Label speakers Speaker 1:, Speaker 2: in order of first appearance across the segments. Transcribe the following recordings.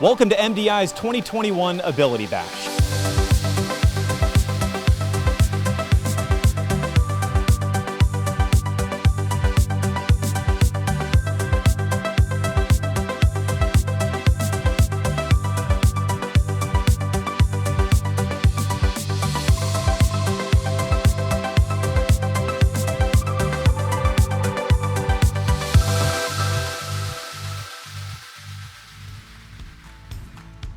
Speaker 1: Welcome to MDI's 2021 Ability Bash.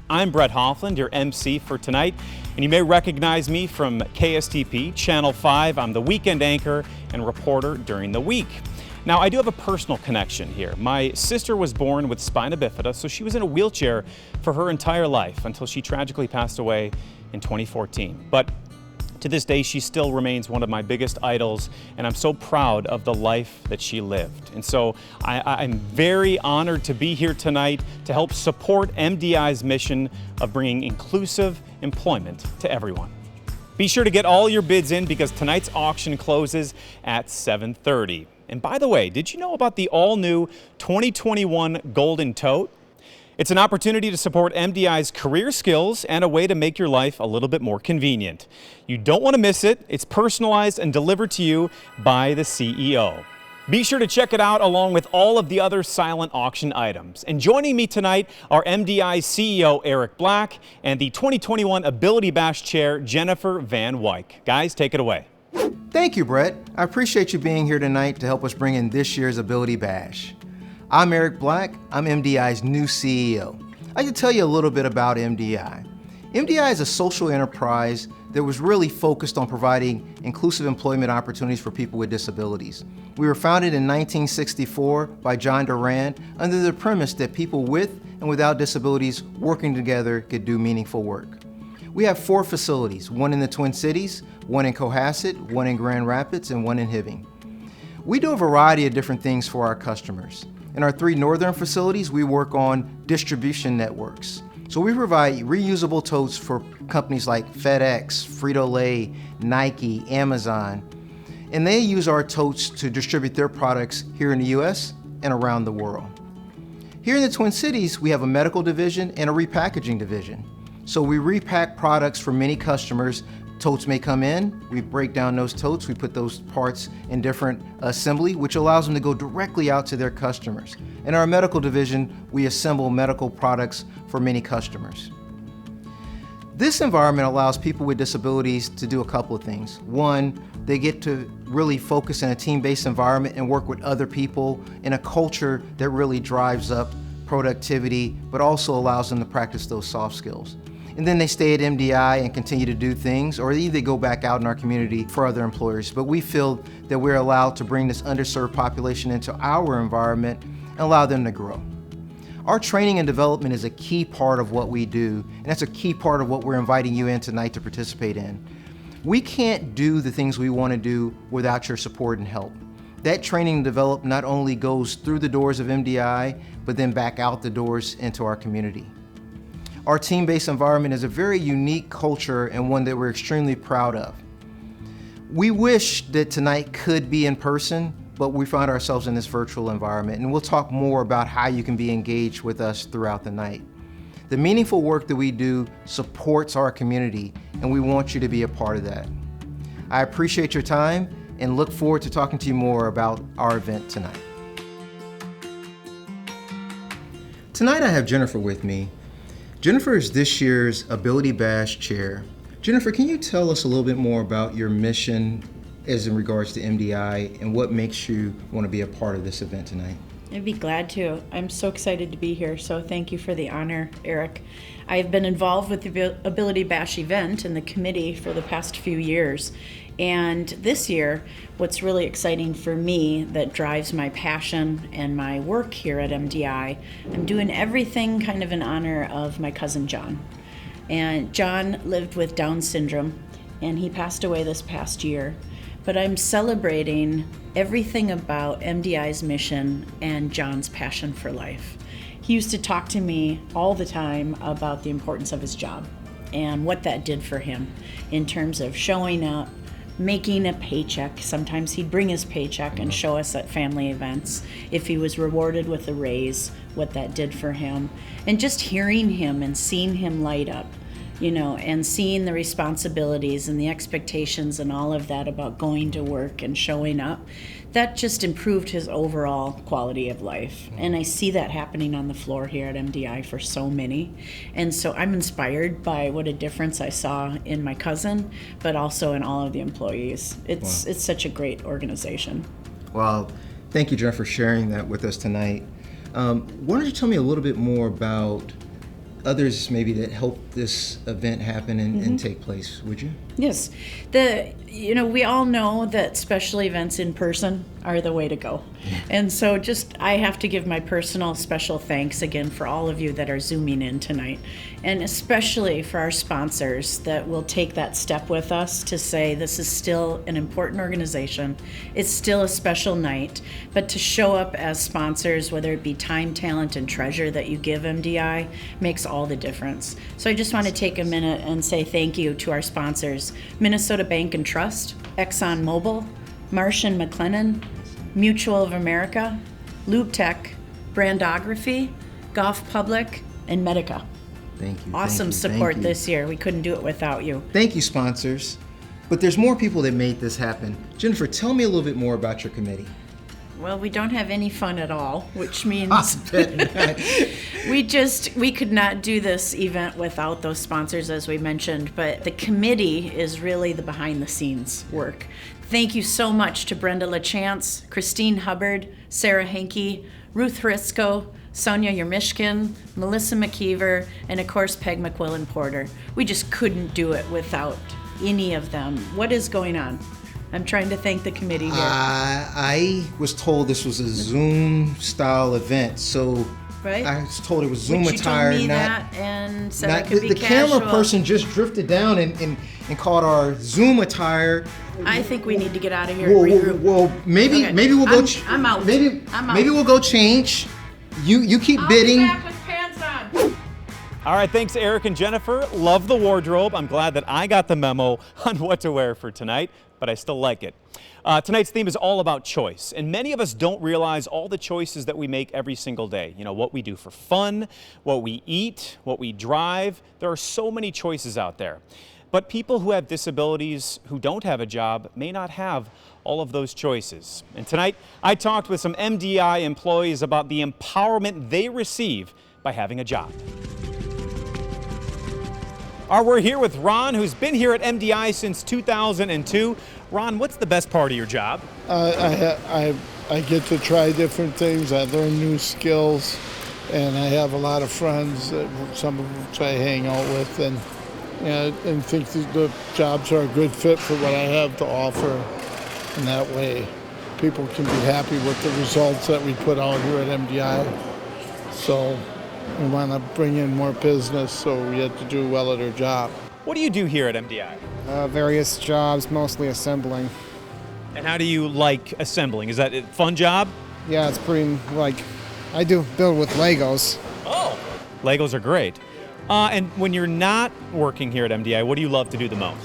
Speaker 1: I'm Brett Hoffland, your MC for tonight, and you may recognize me from KSTP, Channel 5. I'm the weekend anchor and reporter during the week. Now, I do have a personal connection here. My sister was born with spina bifida, so she was in a wheelchair for her entire life until she tragically passed away in 2014. But to this day, she still remains one of my biggest idols, and I'm so proud of the life that she lived. And so I'm very honored to be here tonight to help support MDI's mission of bringing inclusive employment to everyone. Be sure to get all your bids in because tonight's auction closes at 7:30. And by the way, did you know about the all-new 2021 Golden Tote? It's an opportunity to support MDI's career skills and a way to make your life a little bit more convenient. You don't want to miss it. It's personalized and delivered to you by the CEO. Be sure to check it out along with all of the other silent auction items. And joining me tonight are MDI's CEO Eric Black and the 2021 Ability Bash Chair Jennifer Van Wyk. Guys, take it away.
Speaker 2: Thank you, Brett. I appreciate you being here tonight to help us bring in this year's Ability Bash. I'm Eric Black. I'm MDI's new CEO. I can tell you a little bit about MDI. MDI is a social enterprise that was really focused on providing inclusive employment opportunities for people with disabilities. We were founded in 1964 by John Durand under the premise that people with and without disabilities working together could do meaningful work. We have 4 facilities, one in the Twin Cities, one in Cohasset, one in Grand Rapids, and one in Hibbing. We do a variety of different things for our customers. In our 3 northern facilities, we work on distribution networks. So we provide reusable totes for companies like FedEx, Frito-Lay, Nike, Amazon, and they use our totes to distribute their products here in the US and around the world. Here in the Twin Cities, we have a medical division and a repackaging division. So we repack products for many customers. Totes may come in, we break down those totes, we put those parts in different assembly, which allows them to go directly out to their customers. In our medical division, we assemble medical products for many customers. This environment allows people with disabilities to do a couple of things. One, they get to really focus in a team-based environment and work with other people in a culture that really drives up productivity, but also allows them to practice those soft skills. And then they stay at MDI and continue to do things, or either they go back out in our community for other employers. But we feel that we're allowed to bring this underserved population into our environment and allow them to grow. Our training and development is a key part of what we do, and that's a key part of what we're inviting you in tonight to participate in. We can't do the things we want to do without your support and help. That training and development not only goes through the doors of MDI, but then back out the doors into our community. Our team-based environment is a very unique culture and one that we're extremely proud of. We wish that tonight could be in person, but we find ourselves in this virtual environment, and we'll talk more about how you can be engaged with us throughout the night. The meaningful work that we do supports our community, and we want you to be a part of that. I appreciate your time and look forward to talking to you more about our event tonight. Tonight I have Jennifer with me. Jennifer is this year's Ability Bash Chair. Jennifer, can you tell us a little bit more about your mission as in regards to MDI and what makes you want to be a part of this event tonight?
Speaker 3: I'd be glad to. I'm so excited to be here, so thank you for the honor, Eric. I've been involved with the Ability Bash event and the committee for the past few years. And this year, what's really exciting for me that drives my passion and my work here at MDI, I'm doing everything kind of in honor of my cousin John. And John lived with Down syndrome, and he passed away this past year. But I'm celebrating everything about MDI's mission and John's passion for life. He used to talk to me all the time about the importance of his job and what that did for him in terms of showing up, making a paycheck. Sometimes he'd bring his paycheck and show us at family events if he was rewarded with a raise, what that did for him. And just hearing him and seeing him light up, and seeing the responsibilities and the expectations and all of that about going to work and showing up, that just improved his overall quality of life. And I see that happening on the floor here at MDI for so many. And so I'm inspired by what a difference I saw in my cousin, but also in all of the employees. It's such a great organization.
Speaker 2: Well, thank you, Jeff, for sharing that with us tonight. Why don't you tell me a little bit more about others maybe that helped this event happen and take place, would you?
Speaker 3: Yes. We all know that special events in person are the way to go. And so I have to give my personal special thanks again for all of you that are Zooming in tonight, and especially for our sponsors that will take that step with us to say this is still an important organization, it's still a special night, but to show up as sponsors, whether it be time, talent, and treasure that you give MDI, makes all the difference. So I just want to take a minute and say thank you to our sponsors: Minnesota Bank and Trust, ExxonMobil, Marsh & McLennan, Mutual of America, Lube Tech, Brandography, Golf Public, and Medica.
Speaker 2: Thank you.
Speaker 3: Awesome support this year. We couldn't do it without you.
Speaker 2: Thank you, sponsors. But there's more people that made this happen. Jennifer, tell me a little bit more about your committee.
Speaker 3: Well, we don't have any fun at all, which means we could not do this event without those sponsors, as we mentioned, but the committee is really the behind the scenes work. Thank you so much to Brenda LaChance, Christine Hubbard, Sarah Henke, Ruth Hrisco, Sonia Yermishkin, Melissa McKeever, and of course Peg McQuillan Porter. We just couldn't do it without any of them. What is going on? I'm trying to thank the committee here.
Speaker 2: I was told this was a Zoom-style event, so
Speaker 3: right?
Speaker 2: I was told it was Zoom
Speaker 3: Which
Speaker 2: attire.
Speaker 3: You told me that and said I could be
Speaker 2: the
Speaker 3: casual.
Speaker 2: camera person just drifted down and called our Zoom attire.
Speaker 3: I think we need to get out of here and regroup.
Speaker 2: Well, maybe we'll go.
Speaker 3: I'm out.
Speaker 2: Maybe we'll go change. You keep
Speaker 3: I'll
Speaker 2: bidding.
Speaker 3: be back with pants on.
Speaker 1: All right, thanks Eric and Jennifer. Love the wardrobe. I'm glad that I got the memo on what to wear for tonight, but I still like it. Tonight's theme is all about choice, and many of us don't realize all the choices that we make every single day. What we do for fun, what we eat, what we drive. There are so many choices out there. But people who have disabilities, who don't have a job, may not have all of those choices. And tonight, I talked with some MDI employees about the empowerment they receive by having a job. We're here with Ron, who's been here at MDI since 2002. Ron, what's the best part of your job?
Speaker 4: I get to try different things. I learn new skills, and I have a lot of friends, some of which I hang out with, and think that the jobs are a good fit for what I have to offer. And that way, people can be happy with the results that we put out here at MDI. So we want to bring in more business, so we have to do well at our job.
Speaker 1: What do you do here at MDI?
Speaker 5: Various jobs, mostly assembling.
Speaker 1: And how do you like assembling? Is that a fun job?
Speaker 5: Yeah, it's pretty, I do build with Legos.
Speaker 1: Oh, Legos are great. And when you're not working here at MDI, what do you love to do the most?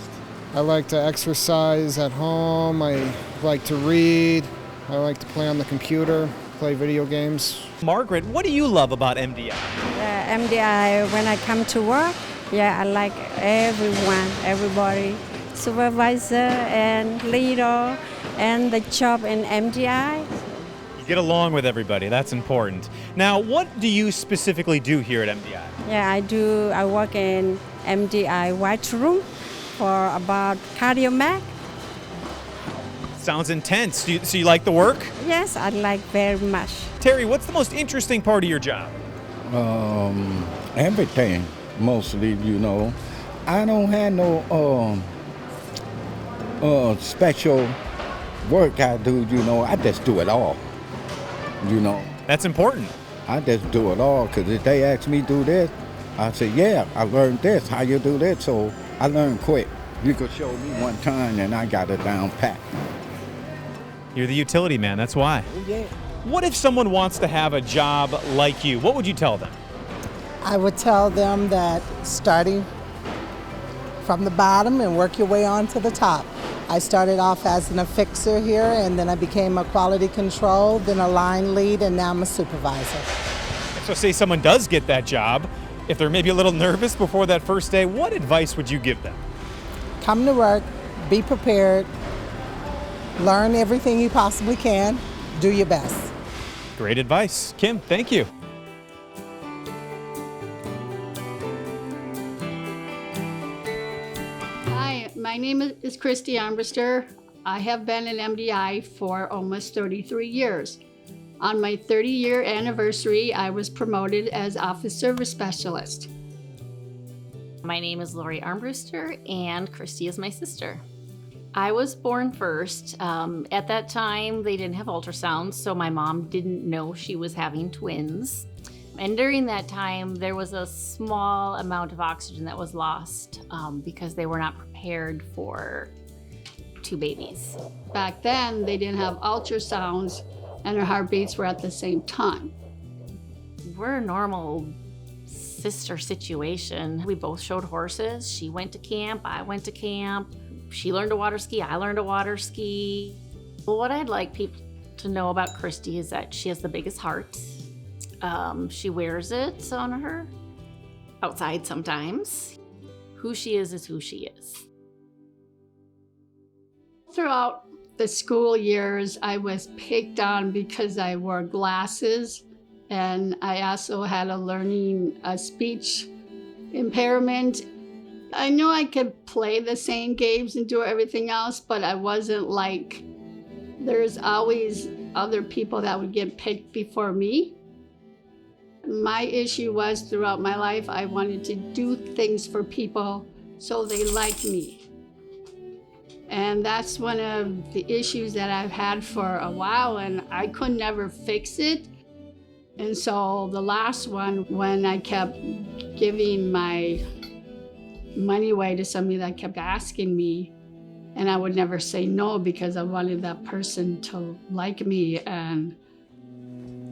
Speaker 5: I like to exercise at home. I like to read. I like to play on the computer, play video games.
Speaker 1: Margaret, what do you love about MDI?
Speaker 6: MDI, when I come to work, I like everybody, supervisor and leader, and the job in MDI.
Speaker 1: You get along with everybody, that's important. Now, what do you specifically do here at MDI?
Speaker 6: I work in MDI white room for about cardio-mac.
Speaker 1: Sounds intense. So you like the work?
Speaker 6: Yes, I like very much.
Speaker 1: Terry, what's the most interesting part of your job?
Speaker 7: Everything, mostly, I don't have no special work I do, I just do it all,
Speaker 1: That's important.
Speaker 7: I just do it all, because if they ask me to do this, I say, yeah, I learned this, how you do this, so I learn quick. You could show me one time and I got it down pat.
Speaker 1: You're the utility man, that's why.
Speaker 7: Oh, yeah.
Speaker 1: What if someone wants to have a job like you? What would you tell them?
Speaker 8: I would tell them that starting from the bottom and work your way on to the top. I started off as an affixer here, and then I became a quality control, then a line lead, and now I'm a supervisor.
Speaker 1: So say someone does get that job, if they're maybe a little nervous before that first day, what advice would you give them?
Speaker 8: Come to work, be prepared, learn everything you possibly can, do your best.
Speaker 1: Great advice. Kim, thank you.
Speaker 9: Hi, my name is Christy Armbruster. I have been in MDI for almost 33 years. On my 30-year anniversary, I was promoted as Office Service Specialist.
Speaker 10: My name is Lori Armbruster, and Christy is my sister. I was born first. At that time, they didn't have ultrasounds, so my mom didn't know she was having twins. And during that time, there was a small amount of oxygen that was lost because they were not prepared for two babies.
Speaker 9: Back then, they didn't have ultrasounds, and our heartbeats were at the same time.
Speaker 10: We're a normal sister situation. We both showed horses. She went to camp, I went to camp. She learned to water ski, I learned to water ski. Well, what I'd like people to know about Christy is that she has the biggest heart. She wears it on her outside sometimes. Who she is who she is.
Speaker 9: Throughout the school years, I was picked on because I wore glasses, and I also had a speech impairment. I knew I could play the same games and do everything else, but I wasn't like, there's always other people that would get picked before me. My issue was throughout my life, I wanted to do things for people so they liked me. And that's one of the issues that I've had for a while, and I could never fix it. And so the last one, when I kept giving my money away to somebody that kept asking me, and I would never say no because I wanted that person to like me. And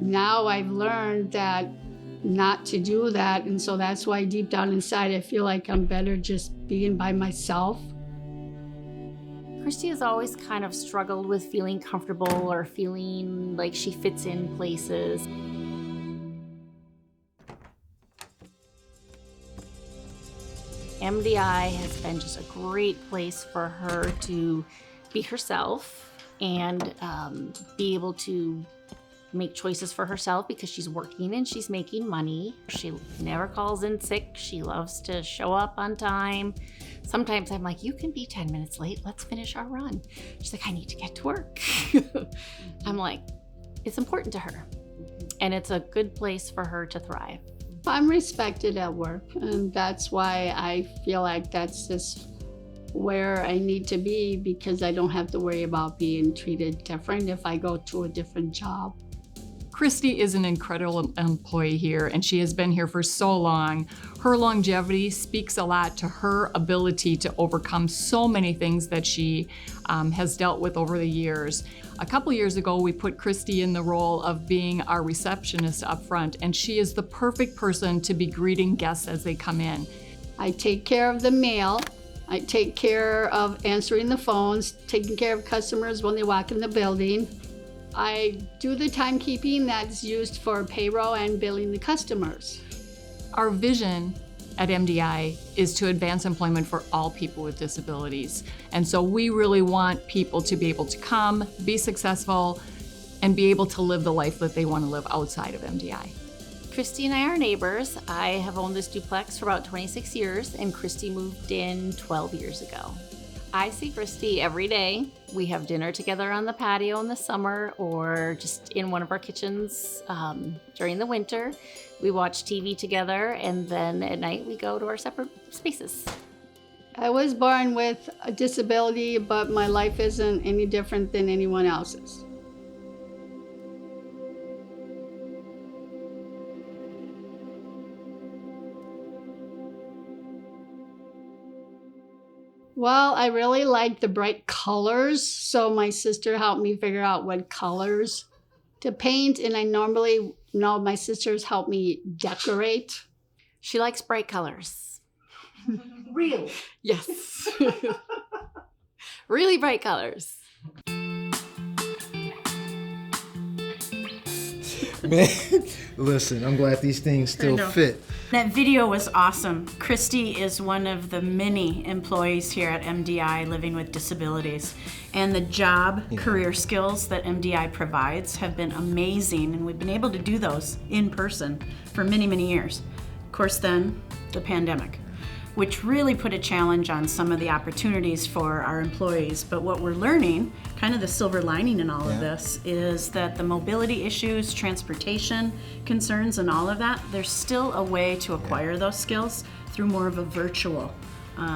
Speaker 9: now I've learned that not to do that, and so that's why deep down inside I feel like I'm better just being by myself.
Speaker 10: Christy has always kind of struggled with feeling comfortable or feeling like she fits in places. MDI has been just a great place for her to be herself and be able to make choices for herself because she's working and she's making money. She never calls in sick. She loves to show up on time. Sometimes I'm like, you can be 10 minutes late. Let's finish our run. She's like, I need to get to work. I'm like, it's important to her. And it's a good place for her to thrive.
Speaker 9: I'm respected at work, and that's why I feel like that's just where I need to be, because I don't have to worry about being treated different if I go to a different job.
Speaker 11: Christy is an incredible employee here, and she has been here for so long. Her longevity speaks a lot to her ability to overcome so many things that she has dealt with over the years. A couple years ago, we put Christy in the role of being our receptionist up front, and she is the perfect person to be greeting guests as they come in.
Speaker 9: I take care of the mail. I take care of answering the phones, taking care of customers when they walk in the building. I do the timekeeping that's used for payroll and billing the customers.
Speaker 11: Our vision at MDI is to advance employment for all people with disabilities. And so we really want people to be able to come, be successful, and be able to live the life that they want to live outside of MDI.
Speaker 10: Christy and I are neighbors. I have owned this duplex for about 26 years, and Christy moved in 12 years ago. I see Christy every day. We have dinner together on the patio in the summer or just in one of our kitchens during the winter. We watch TV together, and then at night we go to our separate spaces.
Speaker 9: I was born with a disability, but my life isn't any different than anyone else's. Well, I really like the bright colors, so my sister helped me figure out what colors to paint, and I normally know my sisters help me decorate.
Speaker 10: She likes bright colors.
Speaker 9: Really?
Speaker 10: Yes. really bright colors.
Speaker 2: Man, listen, I'm glad these things still fit.
Speaker 3: That video was awesome. Christy is one of the many employees here at MDI living with disabilities. And the job career skills that MDI provides have been amazing, and we've been able to do those in person for many, many years. Of course, then the pandemic, which really put a challenge on some of the opportunities for our employees. But what we're learning, kind of the silver lining in all of this, is that the mobility issues, transportation concerns, and all of that, there's still a way to acquire those skills through more of a virtual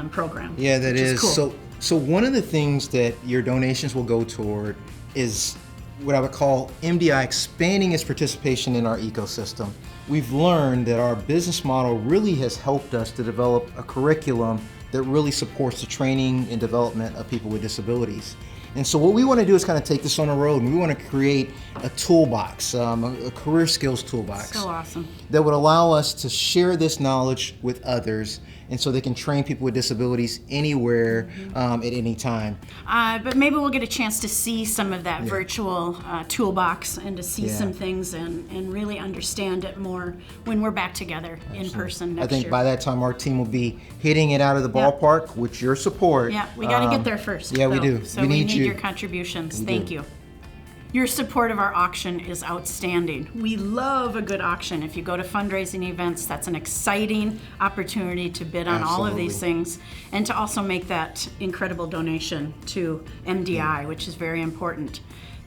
Speaker 3: program.
Speaker 2: Yeah, that is.
Speaker 3: Cool.
Speaker 2: So one of the things that your donations will go toward is what I would call MDI expanding its participation in our ecosystem. We've learned that our business model really has helped us to develop a curriculum that really supports the training and development of people with disabilities. And so what we want to do is kind of take this on the road, and we want to create a toolbox, a career skills toolbox.
Speaker 3: So awesome.
Speaker 2: That would allow us to share this knowledge with others, and so they can train people with disabilities anywhere at any time.
Speaker 3: But maybe we'll get a chance to see some of that virtual toolbox and to see some things and really understand it more when we're back together in person next year.
Speaker 2: I think by that time our team will be hitting it out of the ballpark with your support.
Speaker 3: Yeah, we got to get there first.
Speaker 2: Yeah, we do.
Speaker 3: So
Speaker 2: we
Speaker 3: need
Speaker 2: you.
Speaker 3: your contributions. Thank you. Your support of our auction is outstanding. We love a good auction. If you go to fundraising events, that's an exciting opportunity to bid on all of these things and to also make that incredible donation to MDI, which is very important.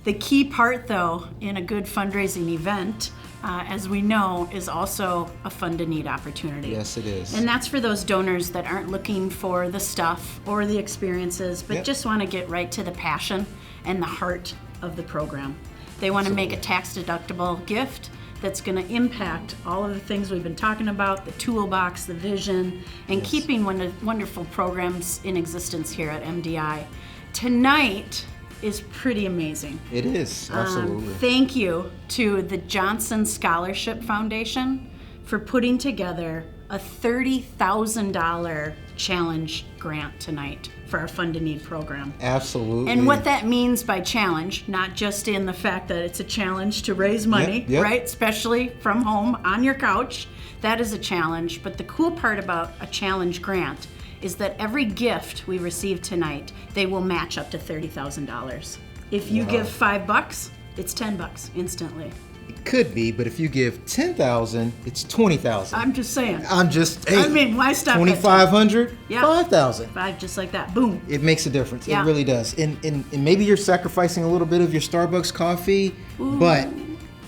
Speaker 3: The key part, though, in a good fundraising event, as we know, is also a fund to need opportunity.
Speaker 2: Yes, it is.
Speaker 3: And that's for those donors that aren't looking for the stuff or the experiences, but just want to get right to the passion and the heart of the program. They want to make a tax-deductible gift that's going to impact all of the things we've been talking about, the toolbox, the vision, and keeping wonderful programs in existence here at MDI. Tonight is pretty amazing.
Speaker 2: It is, absolutely.
Speaker 3: Thank you to the Johnson Scholarship Foundation for putting together a $30,000 challenge grant tonight for our Fund to Need program.
Speaker 2: Absolutely.
Speaker 3: And what that means by challenge, not just in the fact that it's a challenge to raise money, right? Especially from home on your couch, that is a challenge. But the cool part about a challenge grant is that every gift we receive tonight, they will match up to $30,000. If you give $5, it's $10 instantly.
Speaker 2: It could be, but if you give $10,000, it's $20,000.
Speaker 3: I'm just saying.
Speaker 2: I
Speaker 3: mean, why stop?
Speaker 2: $2,500, $5,000.
Speaker 3: $5, just like that. Boom.
Speaker 2: It makes a difference. It really does. And maybe you're sacrificing a little bit of your Starbucks coffee, but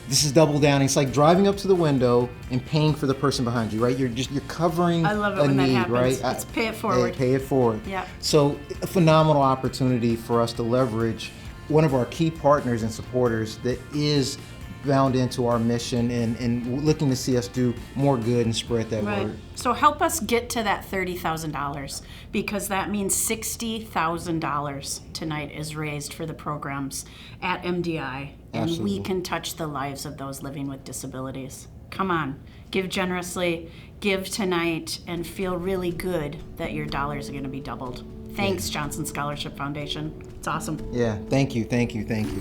Speaker 2: this is double down. It's like driving up to the window and paying for the person behind you, right? You're covering a need,
Speaker 3: I love it when that happens.
Speaker 2: Right?
Speaker 3: It's pay it forward.
Speaker 2: Pay it forward.
Speaker 3: Yeah.
Speaker 2: So a phenomenal opportunity for us to leverage one of our key partners and supporters that is bound into our mission and looking to see us do more good and spread that word.
Speaker 3: So help us get to that $30,000, because that means $60,000 tonight is raised for the programs at MDI, and we can touch the lives of those living with disabilities. Come on, give generously, give tonight, and feel really good that your dollars are going to be doubled. Thanks, Johnson Scholarship Foundation. It's awesome.
Speaker 2: Yeah, thank you, thank you, thank you.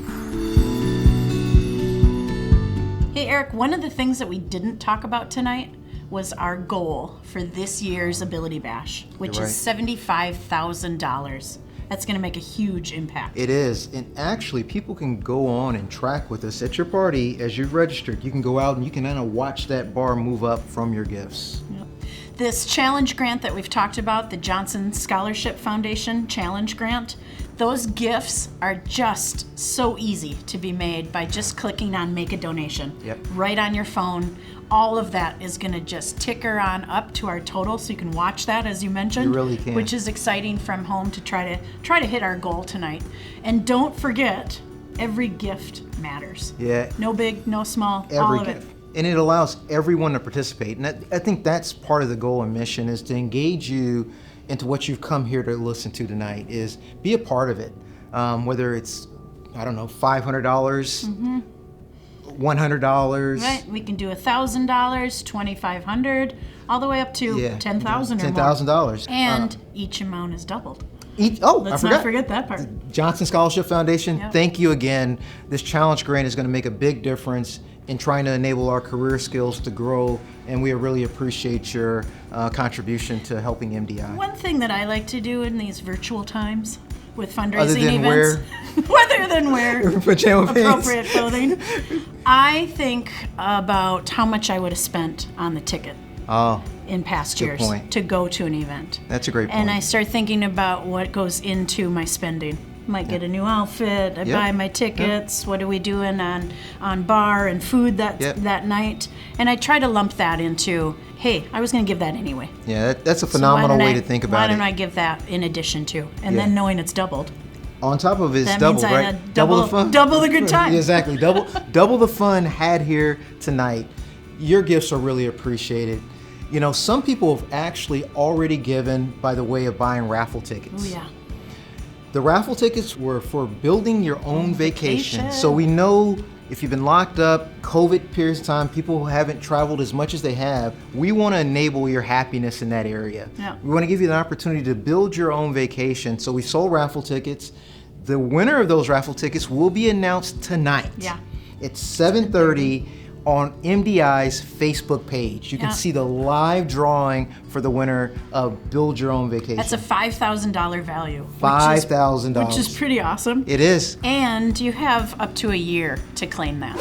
Speaker 3: Hey, Eric, one of the things that we didn't talk about tonight was our goal for this year's Ability Bash, which is $75,000. That's going to make a huge impact.
Speaker 2: It is, and actually people can go on and track with us at your party as you've registered. You can go out and you can kind of watch that bar move up from your gifts.
Speaker 3: Yep. This challenge grant that we've talked about, the Johnson Scholarship Foundation Challenge Grant, those gifts are just so easy to be made by just clicking on Make a Donation. Right on your phone. All of that is going to just ticker on up to our total, so you can watch that, as you mentioned.
Speaker 2: You really can.
Speaker 3: Which is exciting from home to try to hit our goal tonight. And don't forget, every gift matters.
Speaker 2: Yeah.
Speaker 3: No big, no small,
Speaker 2: all
Speaker 3: of it.
Speaker 2: And it allows everyone to participate. And I think that's part of the goal and mission, is to engage you into what you've come here to listen to tonight, is be a part of it. Whether it's, I don't know, $500, $100.
Speaker 3: Right, we can do $1,000, $2,500, all the way up to $10,000 or more.
Speaker 2: $10,000.
Speaker 3: And each amount is doubled.
Speaker 2: I
Speaker 3: Let's
Speaker 2: forgot.
Speaker 3: not forget that part.
Speaker 2: Johnson Scholarship Foundation,
Speaker 3: Yep.
Speaker 2: thank you again. This challenge grant is going to make a big difference in trying to enable our career skills to grow, and we really appreciate your contribution to helping MDI.
Speaker 3: One thing that I like to do in these virtual times with fundraising
Speaker 2: Other than
Speaker 3: events, other than wear
Speaker 2: Pajama pants.
Speaker 3: appropriate clothing, I think about how much I would have spent on the ticket
Speaker 2: Oh,
Speaker 3: in past
Speaker 2: good
Speaker 3: years
Speaker 2: point.
Speaker 3: to go to an event.
Speaker 2: That's a great point.
Speaker 3: And I start thinking about what goes into my spending. Might get a new outfit, I
Speaker 2: Yep.
Speaker 3: buy my tickets, what are we doing on bar and food that night? And I try to lump that into, hey, I was gonna give that anyway.
Speaker 2: Yeah, that's a
Speaker 3: So why
Speaker 2: phenomenal
Speaker 3: don't
Speaker 2: way
Speaker 3: I-
Speaker 2: to think
Speaker 3: Why
Speaker 2: about
Speaker 3: don't
Speaker 2: it.
Speaker 3: I give that in addition to? And
Speaker 2: Yeah.
Speaker 3: then knowing it's doubled.
Speaker 2: On top of it, it's
Speaker 3: That
Speaker 2: double,
Speaker 3: means I
Speaker 2: right?
Speaker 3: had
Speaker 2: Double the
Speaker 3: double-
Speaker 2: fun.
Speaker 3: double the good time.
Speaker 2: Exactly. Double the fun had here tonight. Your gifts are really appreciated. You know, some people have actually already given by the way of buying raffle tickets.
Speaker 3: Oh yeah.
Speaker 2: The raffle tickets were for building your own vacation.
Speaker 3: vacation.
Speaker 2: So we know if you've been locked up, COVID periods of time, people who haven't traveled as much as they have, we want to enable your happiness in that area.
Speaker 3: Yeah.
Speaker 2: We want to give you the opportunity to build your own vacation. So we sold raffle tickets. The winner of those raffle tickets will be announced tonight.
Speaker 3: Yeah.
Speaker 2: It's 7:30 on MDI's Facebook page. You can
Speaker 3: Yeah.
Speaker 2: see the live drawing for the winner of Build Your Own Vacation.
Speaker 3: That's a $5,000 value.
Speaker 2: $5,000.
Speaker 3: Which is pretty awesome.
Speaker 2: It is.
Speaker 3: And you have up to a year to claim that.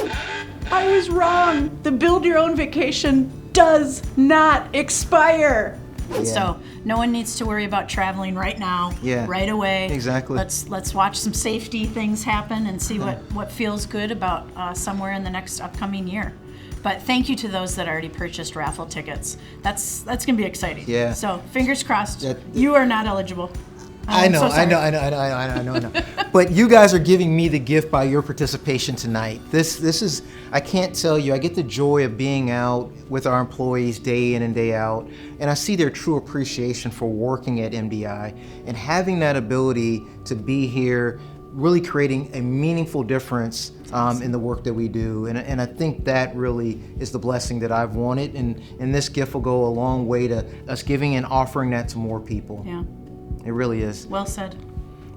Speaker 3: I was wrong. The Build Your Own Vacation does not expire.
Speaker 2: Yeah.
Speaker 3: So no one needs to worry about traveling right now,
Speaker 2: Yeah,
Speaker 3: right away.
Speaker 2: exactly.
Speaker 3: Let's watch some safety things happen and see what feels good about somewhere in the next upcoming year. But thank you to those that already purchased raffle tickets. That's gonna be exciting.
Speaker 2: Yeah.
Speaker 3: So fingers crossed.
Speaker 2: That-
Speaker 3: You are not eligible.
Speaker 2: I
Speaker 3: I'm
Speaker 2: know,
Speaker 3: so
Speaker 2: I
Speaker 3: sorry.
Speaker 2: know. But you guys are giving me the gift by your participation tonight. This is, I can't tell you, I get the joy of being out with our employees day in and day out, and I see their true appreciation for working at MDI and having that ability to be here, really creating a meaningful difference in the work that we do. And I think that really is the blessing that I've wanted, and this gift will go a long way to us giving and offering that to more people.
Speaker 3: Yeah.
Speaker 2: It really is.
Speaker 3: Well said.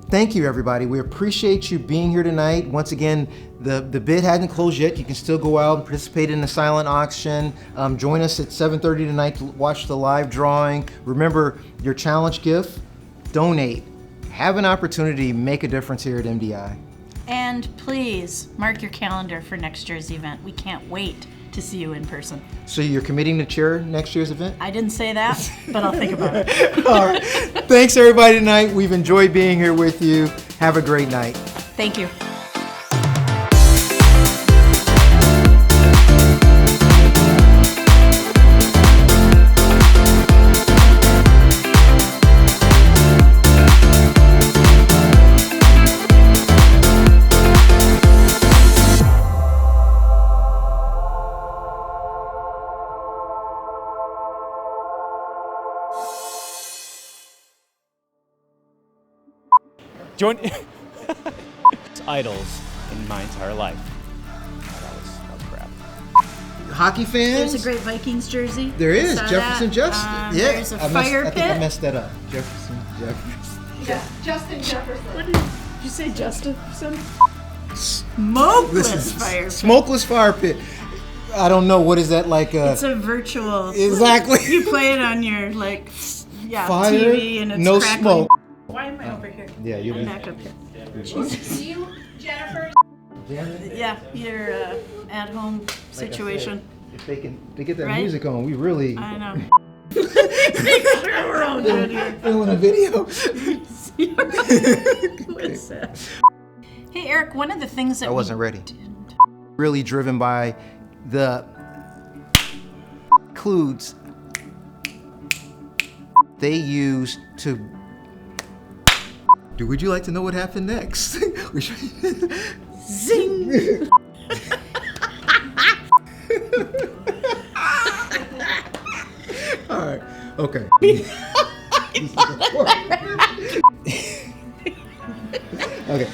Speaker 2: Thank you, everybody. We appreciate you being here tonight. Once again, the bid hasn't closed yet. You can still go out and participate in the silent auction. Join us at 7:30 tonight to watch the live drawing. Remember, your challenge gift, donate. Have an opportunity to make a difference here at MDI.
Speaker 3: And please mark your calendar for next year's event. We can't wait to see you in person.
Speaker 2: So you're committing to chair next year's event?
Speaker 3: I didn't say that, but I'll think about it.
Speaker 2: All right. Thanks, everybody, tonight. We've enjoyed being here with you. Have a great night.
Speaker 3: Thank you.
Speaker 1: Join idols in my entire life. Oh, crap.
Speaker 2: Hockey fans?
Speaker 3: There's a great Vikings jersey.
Speaker 2: There is.
Speaker 3: Saw
Speaker 2: Jefferson
Speaker 3: that.
Speaker 2: Justin. Yeah.
Speaker 3: There's a
Speaker 2: I
Speaker 3: fire
Speaker 2: think I
Speaker 3: pit.
Speaker 2: messed that up. Jefferson.
Speaker 3: Yeah. Justin Jefferson. What did you say, Justin? Smokeless fire pit.
Speaker 2: Smokeless fire pit. I don't know. What is that like?
Speaker 3: It's a virtual.
Speaker 2: Exactly.
Speaker 3: You play it on your
Speaker 2: Fire,
Speaker 3: TV and it's
Speaker 2: no
Speaker 3: crackling.
Speaker 2: smoke.
Speaker 3: Why am I over here?
Speaker 2: Yeah, you'll
Speaker 3: I'm
Speaker 2: be-
Speaker 3: back up here.
Speaker 10: Jesus. You, Jennifer.
Speaker 3: Yeah, your at-home situation.
Speaker 2: If they get that
Speaker 3: Right?
Speaker 2: music on, we really
Speaker 3: I know. Make sure we're all good here.
Speaker 2: filming a video.
Speaker 3: What's that? Hey, Eric, one of the things that
Speaker 2: I wasn't ready. Really driven by the includes they use to. Would you like to know what happened next?
Speaker 3: Zing!
Speaker 2: All right. Okay. Okay.